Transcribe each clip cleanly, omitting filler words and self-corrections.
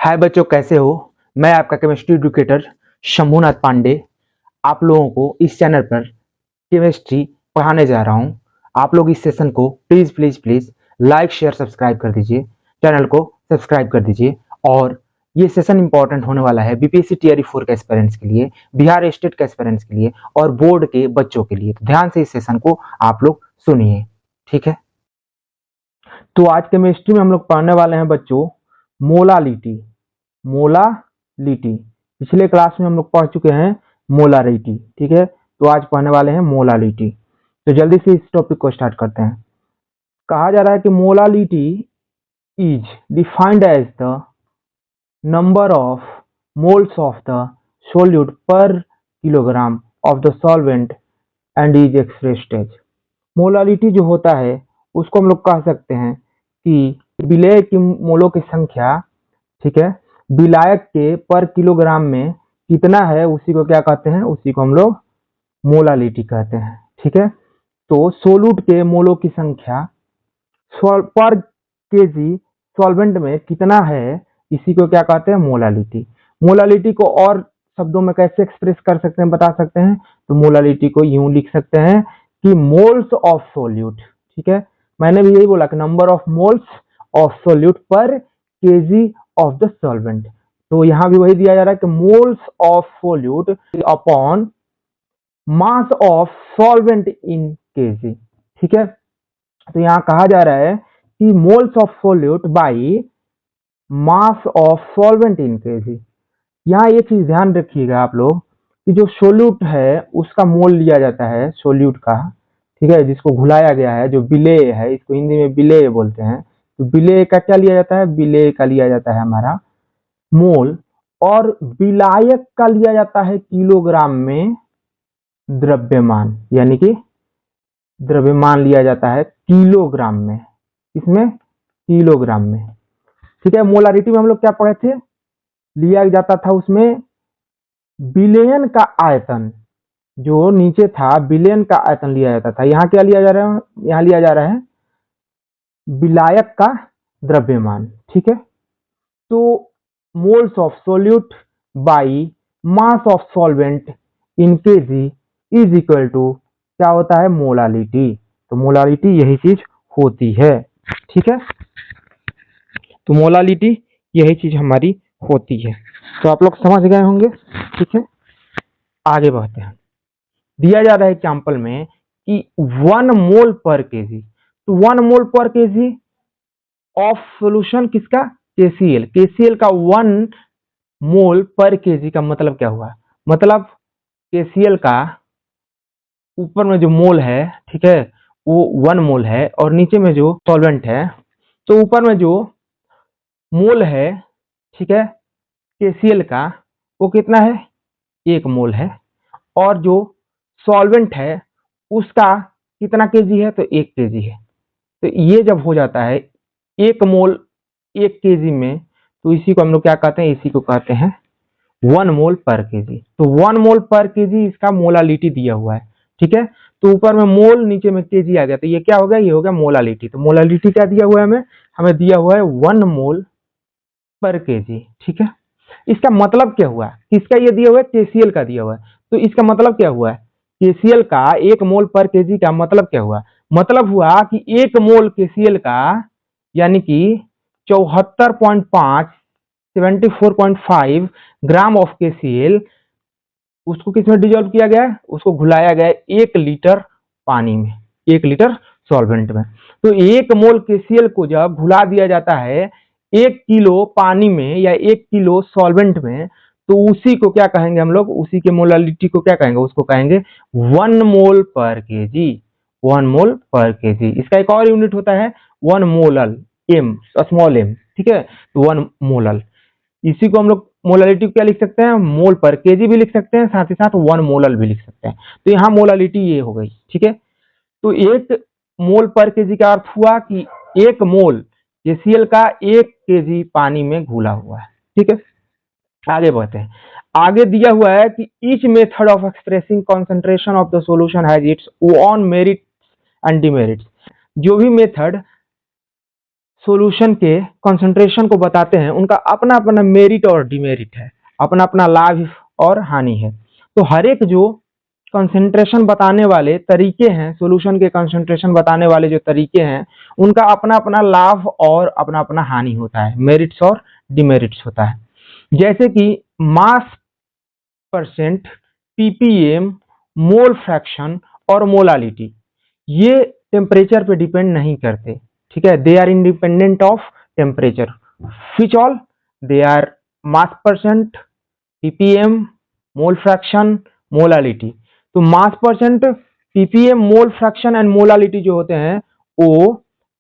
हाय बच्चों, कैसे हो। मैं आपका केमिस्ट्री एजुकेटर शंभुनाथ पांडे आप लोगों को इस चैनल पर केमिस्ट्री पढ़ाने जा रहा हूं। आप लोग इस सेशन को please please please like share subscribe कर दीजिए, चैनल को सब्सक्राइब कर दीजिए। और ये सेशन इंपॉर्टेंट होने वाला है बीपीएससी टीआरई 4 के एस्पिरेंट्स के लिए, बिहार स्टेट के एस्पिरेंट्स के लिए और बोर्ड के बच्चों के लिए। तो ध्यान से इस सेशन को आप लोग सुनिए, ठीक है। तो आज केमिस्ट्री में हम लोग पढ़ने वाले हैं बच्चों मोलालिटी। मोलालिटी पिछले क्लास में हम लोग पढ़ चुके हैं मोलारिटी, ठीक है। तो आज पढ़ने वाले हैं मोलालिटी। तो जल्दी से इस टॉपिक को स्टार्ट करते हैं। कहा जा रहा है कि molality is defined as the number of moles of the solute per kilogram of the solvent and is expressed as. Molality जो होता है उसको हम लोग कह सकते हैं कि विलेय की मोलों की संख्या, ठीक है, विलायक के पर किलोग्राम में कितना है उसी को क्या कहते हैं, उसी को हम लोग मोलालिटी कहते हैं, ठीक है। तो सोलूट के मोलों की संख्या पर केजी सॉल्वेंट में कितना है, इसी को क्या कहते हैं, मोलालिटी। मोलालिटी को और शब्दों में कैसे एक्सप्रेस कर सकते हैं, बता सकते हैं। तो मोलालिटी को यूं लिख सकते हैं कि मोल्स ऑफ सोल्यूट, ठीक है। मैंने भी यही बोला कि number of moles of solute पर केजी ऑफ द सॉल्वेंट। तो यहां भी वही दिया जा रहा है कि moles of solute upon mass of solvent in KG, ठीक है। तो यहां कहा जा रहा है कि moles of solute by mass of solvent in KG. यहाँ ये चीज ध्यान रखिएगा आप लोग कि जो सोल्यूट है उसका मोल लिया जाता है सोल्यूट का, ठीक है, जिसको घुलाया गया है, जो विलेय है, इसको हिंदी में विलेय बोलते हैं। तो विलेय का क्या लिया जाता है, विलेय का लिया जाता है हमारा मोल, और विलायक का लिया जाता है किलोग्राम में द्रव्यमान, यानी कि द्रव्यमान लिया जाता है किलोग्राम में, इसमें किलोग्राम में, ठीक है। मोलारिटी में हम लोग क्या पढ़े थे, लिया जाता था उसमें विलयन का आयतन, जो नीचे था विलयन का आयतन लिया जाता था। यहाँ क्या लिया जा रहा है, यहाँ लिया जा रहा है विलायक का द्रव्यमान, ठीक है। तो moles of solute by mass of solvent in KG is equal to क्या होता है, मोलालिटी। तो मोलालिटी यही चीज होती है, ठीक है। तो मोलालिटी यही चीज हमारी होती है। तो आप लोग समझ गए होंगे, ठीक है। आगे बढ़ते हैं। दिया जा रहा है एग्जाम्पल में कि 1 मोल पर केजी। तो 1 मोल पर केजी ऑफ सोल्यूशन किसका, केसीएल। केसीएल का 1 मोल पर केजी का मतलब क्या हुआ, मतलब केसीएल का ऊपर में जो मोल है, ठीक है, वो 1 मोल है, और नीचे में जो सॉल्वेंट है, तो ऊपर में जो मोल है, ठीक है, केसीएल का, वो कितना है, 1 मोल है, और जो सॉल्वेंट है उसका कितना केजी है, तो 1 केजी है। तो ये जब हो जाता है 1 मोल 1 केजी में, तो इसी को हम लोग क्या कहते हैं, इसी को कहते हैं 1 मोल पर केजी। तो 1 मोल पर केजी इसका मोलालिटी दिया हुआ है, ठीक है। तो ऊपर में मोल, नीचे में केजी आ गया, तो ये क्या हो गया, ये हो गया मोलालिटी। तो मोलालिटी क्या दिया हुआ है हमें, हमें दिया हुआ है 1 मोल पर केजी, ठीक है। इसका मतलब क्या हुआ, किसका ये दिया हुआ है, केसीएल का दिया हुआ है। तो इसका मतलब क्या हुआ है, केसीएल का 1 मोल पर केजी का मतलब क्या हुआ, मतलब हुआ कि 1 मोल केसीएल का, यानी कि 74.5 74.5 ग्राम ऑफ केसीएल, उसको किसमें डिजोल्व किया गया है, उसको घुलाया गया है 1 लीटर पानी में, 1 लीटर सॉल्वेंट में। तो 1 मोल केसीएल को जब घुला दिया जाता है 1 किलो पानी में या 1 किलो सॉल्वेंट में, तो उसी को क्या कहेंगे हम लोग, उसी के मोलालिटी को क्या कहेंगे, उसको कहेंगे 1 मोल पर केजी। 1 मोल पर केजी। इसका एक और यूनिट होता है 1 मोलल, एम, स्मॉल एम, ठीक है। तो 1 मोलल, इसी को हम लोग मोलालिटी क्या लिख सकते हैं, मोल पर केजी भी लिख सकते हैं, साथ ही साथ 1 मोलल भी लिख सकते हैं। तो यहाँ मोलालिटी ये हो गई, ठीक है। तो 1 मोल पर केजी का अर्थ हुआ कि 1 मोल केसीएल का 1 केजी पानी में घुला हुआ है, ठीक है। आगे बढ़ते हैं। आगे दिया हुआ है कि each method of expressing concentration of the solution has its own merits and demerits. जो भी मेथड सॉल्यूशन के कंसंट्रेशन को बताते हैं उनका अपना अपना मेरिट और डिमेरिट है, अपना अपना लाभ और हानि है। तो हर एक जो कंसंट्रेशन बताने वाले तरीके हैं, सॉल्यूशन के कंसंट्रेशन बताने वाले जो तरीके हैं, उनका अपना अपना लाभ और अपना अपना हानि होता है, मेरिट्स और डिमेरिट्स होता है। जैसे कि mass percent, PPM, mole fraction और मोलालिटी, ये टेम्परेचर पे डिपेंड नहीं करते, ठीक है। They are independent of temperature. Which all? They are mass percent, PPM, mole fraction, molality. तो mass percent, PPM, mole fraction and molality जो होते हैं वो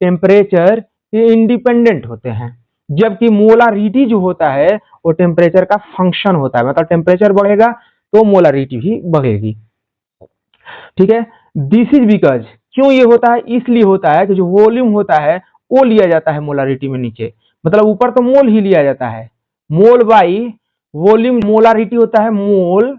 टेम्परेचर के इंडिपेंडेंट होते हैं, जबकि मोलारिटी जो होता है वो टेम्परेचर का फंक्शन होता है, मतलब टेम्परेचर बढ़ेगा तो मोलारिटी भी बढ़ेगी, ठीक है। दिस इज बिकॉज, क्यों ये होता है? इसलिए होता है कि जो वॉल्यूम होता है वो लिया जाता है मोलारिटी में नीचे, मतलब ऊपर तो मोल ही लिया जाता है, मोल बाई वॉल्यूम। मोलारिटी होता है मोल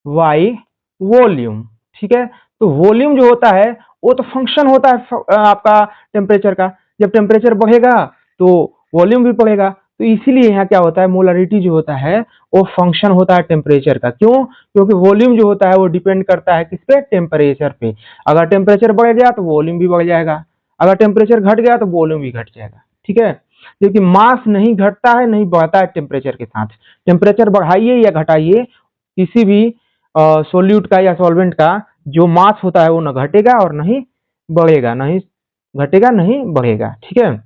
बाई वॉल्यूम, ठीक है। तो वॉल्यूम जो होता है वो तो फंक्शन होता है आपका टेम्परेचर का, जब टेम्परेचर बढ़ेगा तो वॉल्यूम भी बढ़ेगा। तो इसीलिए यहाँ क्या होता है, मोलारिटी जो होता है वो फंक्शन होता है टेम्परेचर का। क्यों? क्योंकि वॉल्यूम जो होता है वो डिपेंड करता है किस पे? टेम्परेचर पे। अगर टेम्परेचर बढ़ गया तो वॉल्यूम भी बढ़ जाएगा, अगर टेम्परेचर घट गया तो वॉल्यूम भी घट जाएगा, ठीक है। क्योंकि मास नहीं घटता है, नहीं बढ़ता है टेम्परेचर के साथ। टेम्परेचर बढ़ाइए या घटाइए, किसी भी सोल्यूट का या सॉल्वेंट का जो मास होता है वो न घटेगा और नहीं बढ़ेगा, नहीं घटेगा नहीं बढ़ेगा, ठीक है।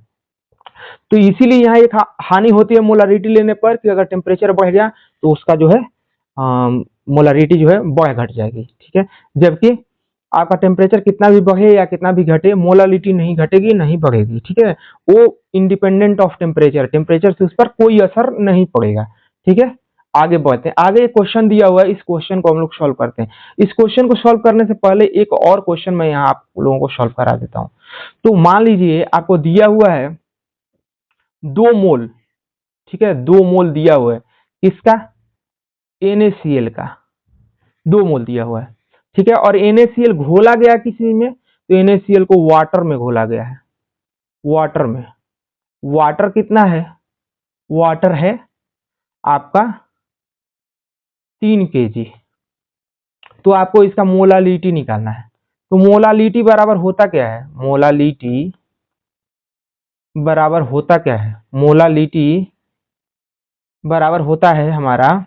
तो इसीलिए यहाँ एक हानि होती है मोलारिटी लेने पर कि अगर टेम्परेचर बढ़ गया तो उसका जो है मोलारिटी जो है बढ़ घट जाएगी, ठीक है। जबकि आपका टेम्परेचर कितना भी बढ़े या कितना भी घटे, मोलारिटी नहीं घटेगी नहीं बढ़ेगी, ठीक है। वो इंडिपेंडेंट ऑफ टेम्परेचर, टेम्परेचर से उस पर कोई असर नहीं पड़ेगा, ठीक है। आगे बढ़ते हैं, आगे एक क्वेश्चन दिया हुआ है, इस क्वेश्चन को हम लोग सॉल्व करते हैं। इस क्वेश्चन को सॉल्व करने से पहले एक और क्वेश्चन मैं यहाँ आप लोगों को सॉल्व करा देता हूँ। तो मान लीजिए आपको दिया हुआ है 2 मोल, ठीक है, 2 मोल दिया हुआ है, किसका? NaCl का 2 मोल दिया हुआ है, ठीक है। और NaCl घोला गया किसी में, तो NaCl को वाटर में घोला गया है, वाटर में। वाटर कितना है? वाटर है आपका 3 kg। तो आपको इसका मोलालिटी निकालना है। तो मोलालिटी बराबर होता क्या है? मोलालिटी बराबर होता क्या है? मोलालिटी बराबर होता है हमारा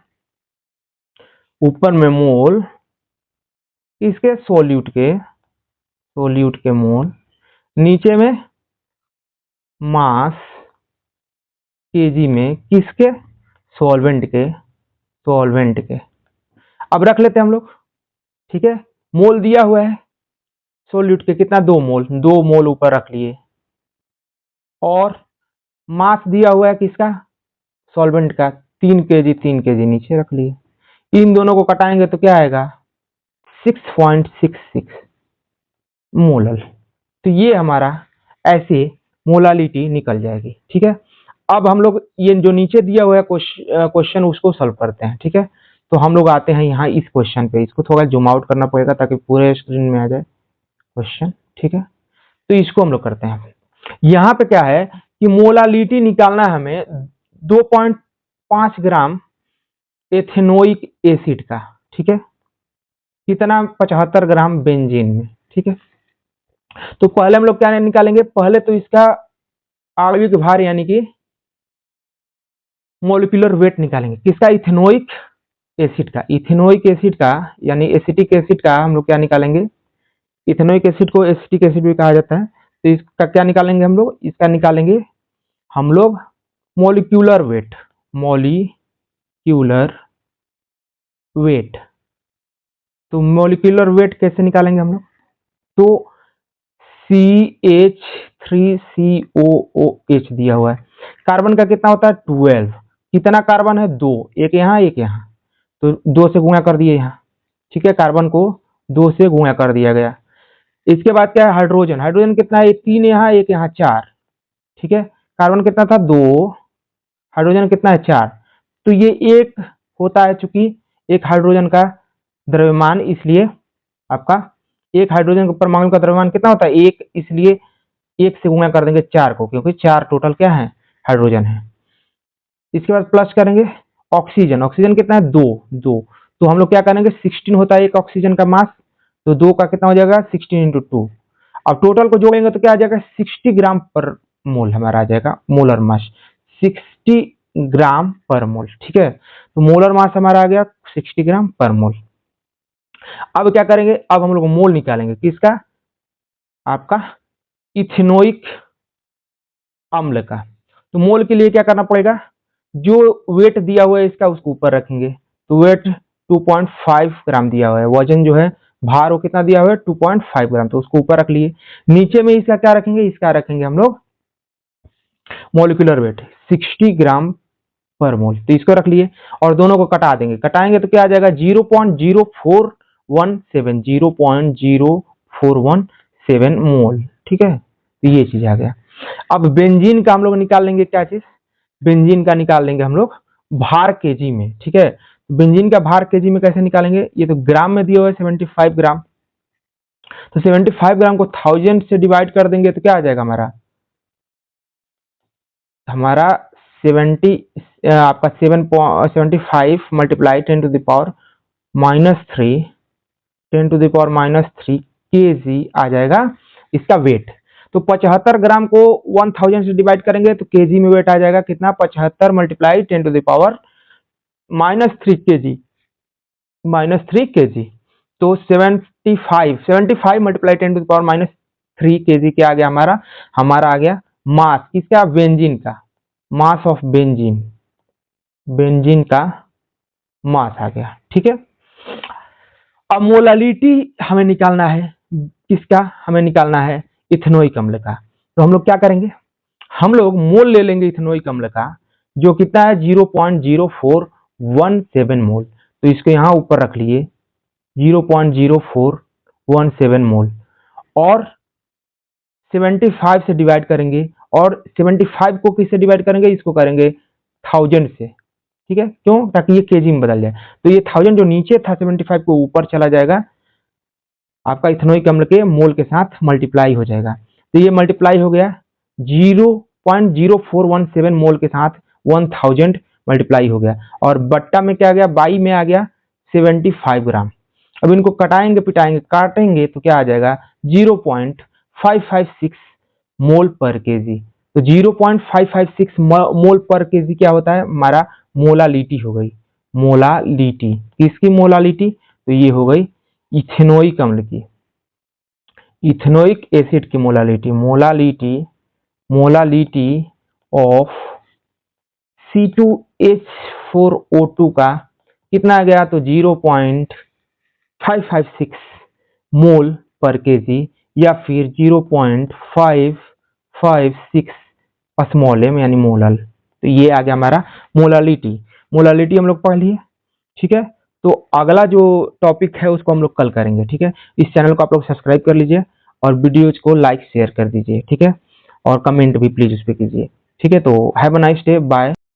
ऊपर में मोल, इसके सोल्यूट के मोल, नीचे में मास केजी में, किसके? सॉल्वेंट के। अब रख लेते हैं हम लोग, ठीक है। मोल दिया हुआ है सोल्यूट के कितना? 2 मोल, 2 मोल ऊपर रख लिए, और मास दिया हुआ है किसका? सॉल्वेंट का 3 kg नीचे रख लिए। इन दोनों को कटाएंगे तो क्या आएगा? 6.66 मोलल। तो ये हमारा ऐसे मोलालिटी निकल जाएगी, ठीक है। अब हम लोग ये जो नीचे दिया हुआ है क्वेश्चन उसको सॉल्व करते हैं, ठीक है। तो हम लोग आते हैं यहाँ इस क्वेश्चन पे, इसको थोड़ा जूम आउट करना पड़ेगा ताकि पूरे स्क्रीन में आ जाए क्वेश्चन, ठीक है। तो इसको हम लोग करते हैं। यहाँ पे क्या है कि मोलालिटी निकालना है हमें 2.5 ग्राम एथेनोइक एसिड का, ठीक है। कितना? 75 ग्राम बेंजीन में, ठीक है। तो पहले हम लोग क्या निकालेंगे? पहले तो इसका आणविक भार यानी कि मोलिकुलर वेट निकालेंगे, किसका? इथेनोइक एसिड का। इथेनोइक एसिड का यानी एसिटिक एसिड का हम लोग क्या निकालेंगे? इथेनोइक एसिड को एसिटिक एसिड भी कहा जाता है। तो इसका क्या निकालेंगे हम लोग? इसका निकालेंगे हम लोग मोलिकुलर वेट, मोलिक्यूलर वेट। तो मोलिकुलर वेट कैसे निकालेंगे हम लोग? तो CH3COOH दिया हुआ है, कार्बन का कितना होता है? 12। कितना कार्बन है? 2, एक यहाँ एक यहाँ, तो 2 से गुणा कर दिए यहाँ, ठीक है। कार्बन को 2 से गुणा कर दिया गया। इसके बाद क्या है? हाइड्रोजन। हाइड्रोजन कितना है? 3 यहाँ एक यहाँ 4, ठीक है। कार्बन कितना था? 2, हाइड्रोजन कितना है? 4। तो ये एक होता है, चूंकि एक हाइड्रोजन का द्रव्यमान, इसलिए आपका एक हाइड्रोजन के परमाणु का द्रव्यमान कितना होता है? 1, इसलिए 1 से गुणा कर देंगे 4 को, क्योंकि 4 टोटल क्या है, हाइड्रोजन है। इसके बाद प्लस करेंगे ऑक्सीजन, ऑक्सीजन कितना है 2, तो हम लोग क्या करेंगे 16 होता है एक ऑक्सीजन का मास, तो 2 का कितना हो जाएगा 16 × 2। अब टोटल को जोड़ेंगे तो क्या आ जाएगा 60 ग्राम पर मोल हमारा आ जाएगा, मोलर मास 60 ग्राम पर मोल। ठीक है, तो मोलर मास हमारा आ गया 60 ग्राम पर मोल। अब क्या करेंगे, अब हम लोग मोल निकालेंगे किसका, आपका इथेनोइक अम्ल का। तो मोल के लिए क्या करना पड़ेगा, जो वेट दिया हुआ है इसका उसको ऊपर रखेंगे, तो वेट 2.5 ग्राम दिया हुआ है, वजन जो है भार वो कितना दिया हुआ है 2.5 ग्राम, तो उसको ऊपर रख लिए। नीचे में इसका क्या रखेंगे, इसका रखेंगे हम लोग मोलिकुलर वेट 60 ग्राम पर मोल, तो इसको रख लिए और दोनों को कटा देंगे, कटाएंगे तो क्या आ जाएगा 0.0417 मोल। ठीक है, तो ये चीज आ गया। अब बेंजीन का हम लोग निकाल लेंगे, क्या चीज, बेंजीन का निकाल लेंगे हम लोग भार केजी में। ठीक है, बेंजीन का भार केजी में कैसे निकालेंगे, ये तो ग्राम में दिया हुआ है 75 ग्राम, तो 75 ग्राम को 1000 से डिवाइड कर देंगे तो क्या आ जाएगा हमारा 70 आपका 75 मल्टीप्लाई 10⁻³ 10⁻³ kg आ जाएगा इसका वेट। तो 75 ग्राम को 1000 से डिवाइड करेंगे तो केजी में वेट आ जाएगा कितना, 75 मल्टीप्लाई 10⁻³ kg, तो 75 मल्टीप्लाई 10⁻³ kg क्या आ गया हमारा आ गया मास किसका, बेंजीन का, मास ऑफ बेंजीन का मास आ गया। ठीक है, अब मोलालिटी हमें निकालना है किसका, हमें निकालना है इथेनोइक अम्ल का। तो हम लोग क्या करेंगे, हम लोग मोल ले लेंगे इथेनोइक अम्ल का, जो कितना है 0.0417 मोल, तो इसको यहाँ ऊपर रख लिए 0.0417 मोल, और 75 से डिवाइड करेंगे, और 75 को किससे डिवाइड करेंगे, इसको करेंगे 1000 से। ठीक है, क्यों, ताकि ये केजी में बदल जाए, तो ये 1000 जो नीचे था 75 को ऊपर चला जाएगा, आपका इथेनोइक अम्ल के मोल के साथ मल्टीप्लाई हो जाएगा, तो ये मल्टीप्लाई हो गया 0.0417 मोल के साथ 1000 मल्टीप्लाई हो गया, और बट्टा में क्या आ गया, बाई में आ गया 75 ग्राम। अब इनको कटाएंगे पिटाएंगे काटेंगे तो क्या आ जाएगा 0.556 मोल पर केजी, तो 0.556 मोल पर केजी क्या होता है हमारा मोलालिटी हो गई, मोलालिटी किसकी मोलालिटी, तो ये हो गई इथेनोइक अम्ल की, इथेनोइक एसिड की मोलालिटी ऑफ C2H4O2 का कितना आ गया, तो 0.556 मोल पर केजी, या फिर 0.556 स्मॉल m यानी मोलल, तो ये आ गया हमारा मोलालिटी हम लोग पढ़ लिए। ठीक है, तो अगला जो टॉपिक है उसको हम लोग कल करेंगे। ठीक है, इस चैनल को आप लोग सब्सक्राइब कर लीजिए और वीडियोज को लाइक शेयर कर दीजिए। ठीक है, और कमेंट भी प्लीज उस पर कीजिए। ठीक है, तो have a nice day, bye.